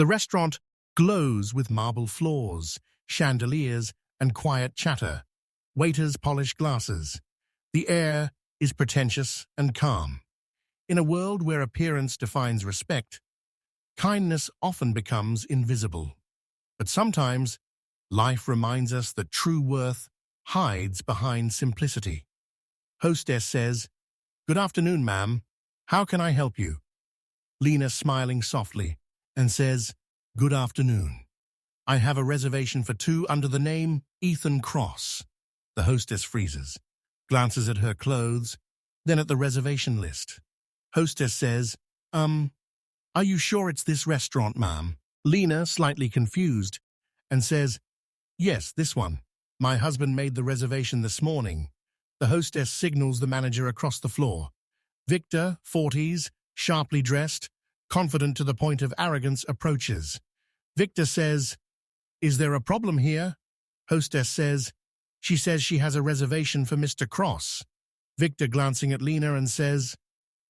The restaurant glows with marble floors, chandeliers, and quiet chatter. Waiters polish glasses. The air is pretentious and calm. In a world where appearance defines respect, kindness often becomes invisible. But sometimes, life reminds us that true worth hides behind simplicity. Hostess says, "Good afternoon, ma'am. How can I help you?" Lena smiling softly and says, "Good afternoon. I have a reservation for two under the name Ethan Cross." The hostess freezes, glances at her clothes, then at the reservation list. Hostess says, Are you sure it's this restaurant, ma'am?" Lena, slightly confused, and says, "Yes, this one. My husband made the reservation this morning." The hostess signals the manager across the floor. Victor, 40s, sharply dressed, confident to the point of arrogance, approaches. Victor says, "Is there a problem here?" Hostess says, "She says she has a reservation for Mr. Cross." Victor, glancing at Lena, and says,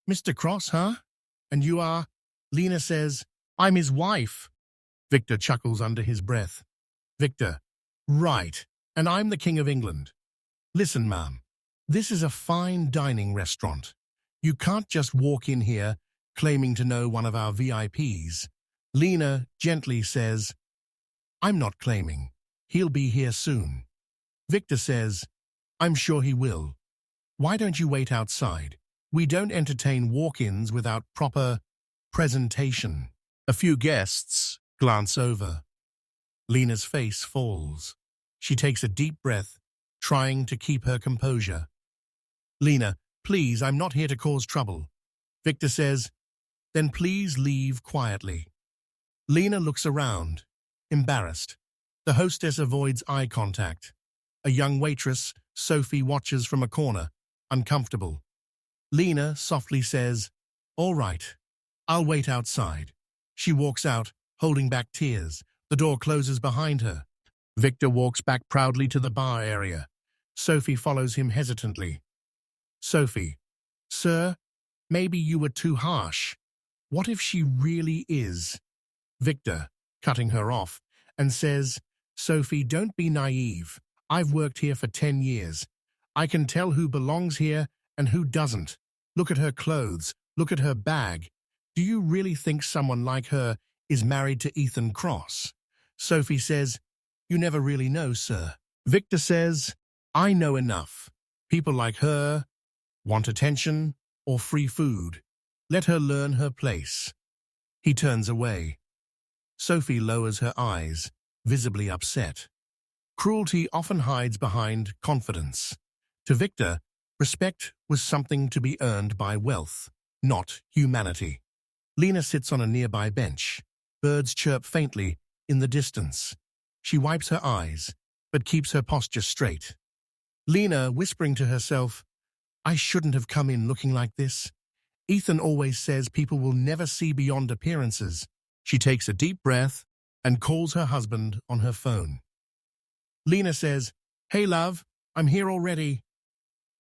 "Mr. Cross, huh? And you are?" Lena says, "I'm his wife." Victor chuckles under his breath. Victor, "Right, and I'm the King of England. Listen, ma'am, this is a fine dining restaurant. You can't just walk in here claiming to know one of our VIPs. Lena gently says, "I'm not claiming. He'll be here soon." Victor says, "I'm sure he will. Why don't you wait outside? We don't entertain walk-ins without proper presentation." A few guests glance over. Lena's face falls. She takes a deep breath, trying to keep her composure. "Lena, please, I'm not here to cause trouble." Victor says, "Then please leave quietly." Lena looks around, embarrassed. The hostess avoids eye contact. A young waitress, Sophie, watches from a corner, uncomfortable. Lena softly says, "All right, I'll wait outside." She walks out, holding back tears. The door closes behind her. Victor walks back proudly to the bar area. Sophie follows him hesitantly. Sophie, "Sir, maybe you were too harsh. What if she really is?" Victor, cutting her off, and says, "Sophie, don't be naive. I've worked here for 10 years. I can tell who belongs here and who doesn't. Look at her clothes. Look at her bag. Do you really think someone like her is married to Ethan Cross?" Sophie says, "You never really know, sir." Victor says, "I know enough. People like her want attention or free food. Let her learn her place." He turns away. Sophie lowers her eyes, visibly upset. Cruelty often hides behind confidence. To Victor, respect was something to be earned by wealth, not humanity. Lena sits on a nearby bench. Birds chirp faintly in the distance. She wipes her eyes, but keeps her posture straight. Lena, whispering to herself, "I shouldn't have come in looking like this. Ethan always says people will never see beyond appearances." She takes a deep breath and calls her husband on her phone. Lena says, "Hey, love, I'm here already.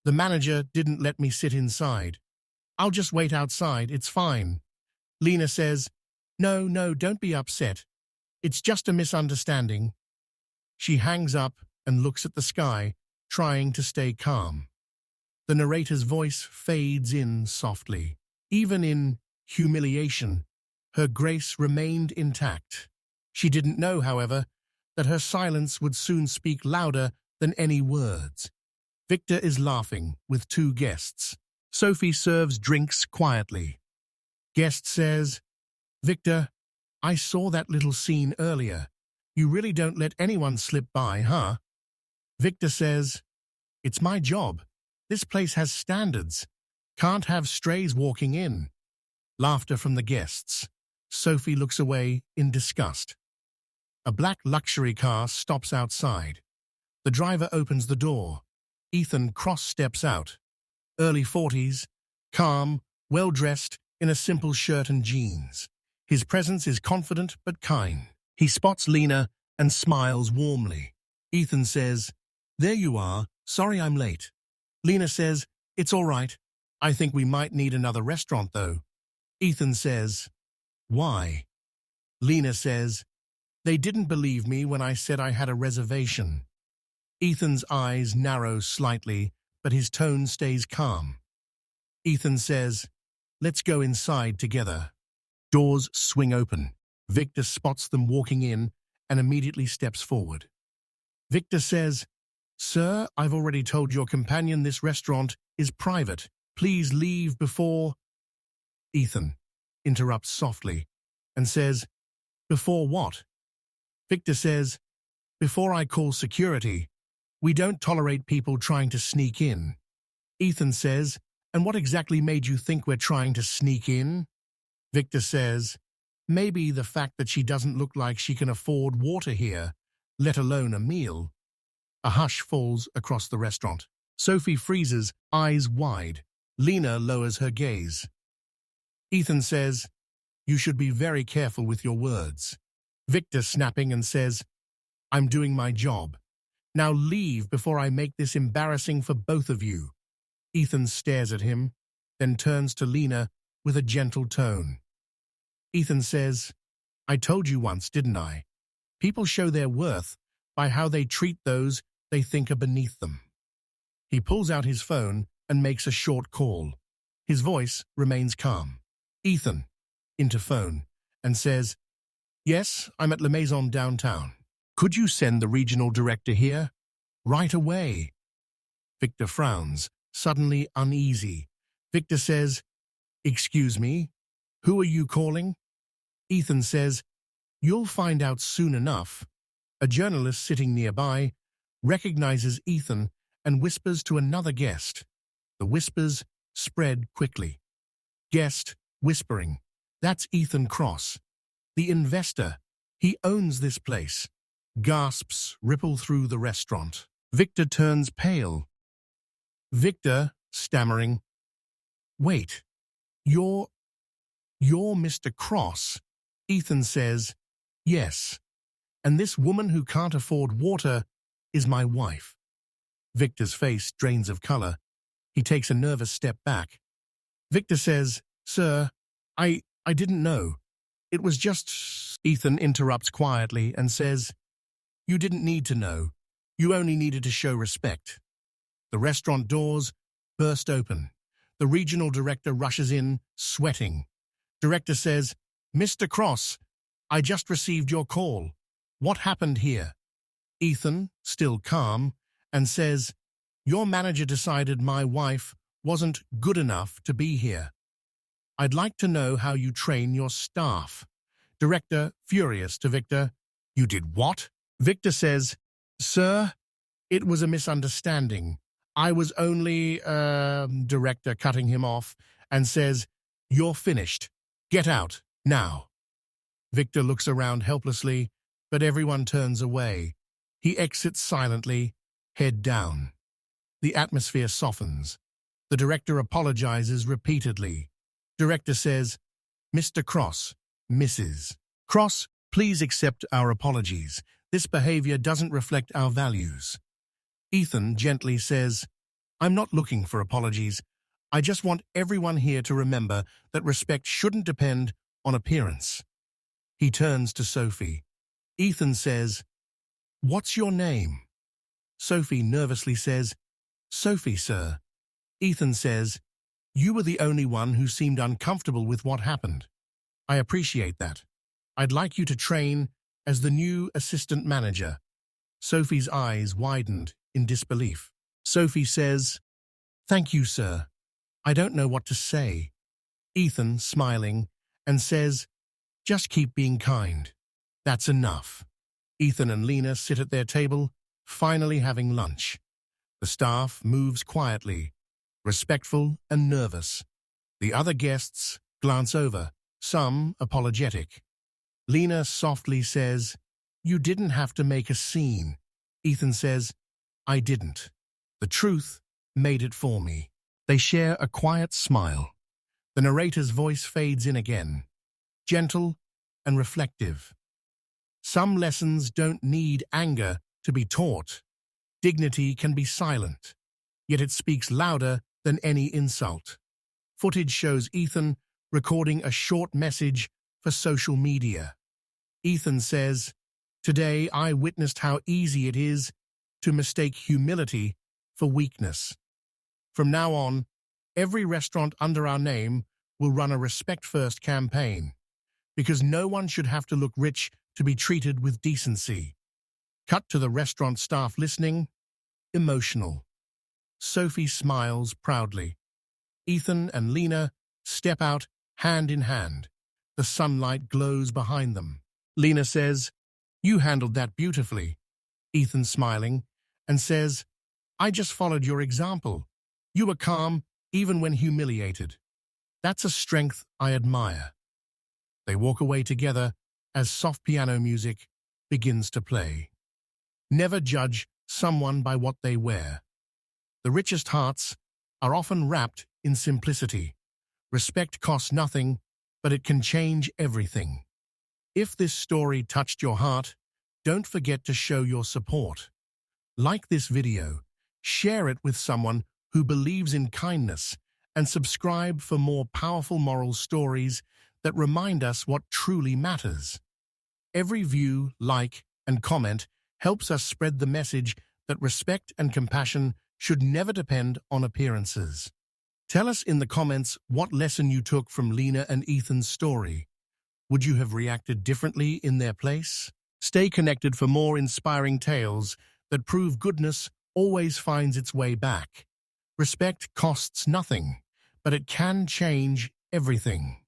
The manager didn't let me sit inside. I'll just wait outside, it's fine." Lena says, No, don't be upset. It's just a misunderstanding." She hangs up and looks at the sky, trying to stay calm. The narrator's voice fades in softly. Even in humiliation, her grace remained intact. She didn't know, however, that her silence would soon speak louder than any words. Victor is laughing with two guests. Sophie serves drinks quietly. Guest says, "Victor, I saw that little scene earlier. You really don't let anyone slip by, huh?" Victor says, "It's my job. This place has standards. Can't have strays walking in." Laughter from the guests. Sophie looks away in disgust. A black luxury car stops outside. The driver opens the door. Ethan Cross steps out. Early 40s, calm, well-dressed, in a simple shirt and jeans. His presence is confident but kind. He spots Lena and smiles warmly. Ethan says, "There you are. Sorry I'm late." Lena says, "It's all right. I think we might need another restaurant, though." Ethan says, "Why?" Lena says, "They didn't believe me when I said I had a reservation." Ethan's eyes narrow slightly, but his tone stays calm. Ethan says, "Let's go inside together." Doors swing open. Victor spots them walking in and immediately steps forward. Victor says, "Sir, I've already told your companion this restaurant is private. Please leave before—" Ethan interrupts softly and says, "Before what?" Victor says, "Before I call security. We don't tolerate people trying to sneak in." Ethan says, "And what exactly made you think we're trying to sneak in?" Victor says, "Maybe the fact that she doesn't look like she can afford water here, let alone a meal." A hush falls across the restaurant. Sophie freezes, eyes wide. Lena lowers her gaze. Ethan says, "You should be very careful with your words." Victor snapping and says, "I'm doing my job. Now leave before I make this embarrassing for both of you." Ethan stares at him, then turns to Lena with a gentle tone. Ethan says, "I told you once, didn't I? People show their worth by how they treat those they think are beneath them." He pulls out his phone and makes a short call. His voice remains calm. Ethan, interphone, and says, "Yes, I'm at La Maison downtown. Could you send the regional director here? Right away." Victor frowns, suddenly uneasy. Victor says, "Excuse me, who are you calling?" Ethan says, "You'll find out soon enough." A journalist sitting nearby recognizes Ethan and whispers to another guest. The whispers spread quickly. Guest whispering, "That's Ethan Cross, the investor. He owns this place." Gasps ripple through the restaurant. Victor turns pale. Victor, stammering, "Wait, you're Mr. Cross?" Ethan says, "Yes, and this woman who can't afford water is my wife." Victor's face drains of color. He takes a nervous step back. Victor says, "Sir, I didn't know. It was just—" Ethan interrupts quietly and says, "You didn't need to know. You only needed to show respect." The restaurant doors burst open. The regional director rushes in, sweating. Director says, "Mr. Cross, I just received your call. What happened here?" Ethan, still calm, and says, "Your manager decided my wife wasn't good enough to be here. I'd like to know how you train your staff." Director, furious to Victor, "You did what?" Victor says, "Sir, it was a misunderstanding. I was only—" Director cutting him off and says, "You're finished. Get out, now." Victor looks around helplessly, but everyone turns away. He exits silently, head down. The atmosphere softens. The director apologizes repeatedly. Director says, "Mr. Cross, Mrs. Cross, please accept our apologies. This behavior doesn't reflect our values." Ethan gently says, "I'm not looking for apologies. I just want everyone here to remember that respect shouldn't depend on appearance." He turns to Sophie. Ethan says, "What's your name?" Sophie nervously says, "Sophie, sir." Ethan says, "You were the only one who seemed uncomfortable with what happened. I appreciate that. I'd like you to train as the new assistant manager." Sophie's eyes widened in disbelief. Sophie says, "Thank you, sir. I don't know what to say." Ethan, smiling, and says, "Just keep being kind. That's enough." Ethan and Lena sit at their table, finally having lunch. The staff moves quietly, respectful and nervous. The other guests glance over, some apologetic. Lena softly says, "You didn't have to make a scene." Ethan says, "I didn't. The truth made it for me." They share a quiet smile. The narrator's voice fades in again, gentle and reflective. Some lessons don't need anger to be taught. Dignity can be silent, yet it speaks louder than any insult. Footage shows Ethan recording a short message for social media. Ethan says, "Today I witnessed how easy it is to mistake humility for weakness. From now on, every restaurant under our name will run a Respect First campaign, because no one should have to look rich to be treated with decency." Cut to the restaurant staff listening, emotional. Sophie smiles proudly. Ethan and Lena step out hand in hand. The sunlight glows behind them. Lena says, "You handled that beautifully." Ethan smiling and says, "I just followed your example. You were calm even when humiliated. That's a strength I admire." They walk away together as soft piano music begins to play. Never judge someone by what they wear. The richest hearts are often wrapped in simplicity. Respect costs nothing, but it can change everything. If this story touched your heart, don't forget to show your support. Like this video, share it with someone who believes in kindness, and subscribe for more powerful moral stories that remind us what truly matters. Every view, like, and comment helps us spread the message that respect and compassion should never depend on appearances. Tell us in the comments what lesson you took from Lena and Ethan's story. Would you have reacted differently in their place? Stay connected for more inspiring tales that prove goodness always finds its way back. Respect costs nothing, but it can change everything.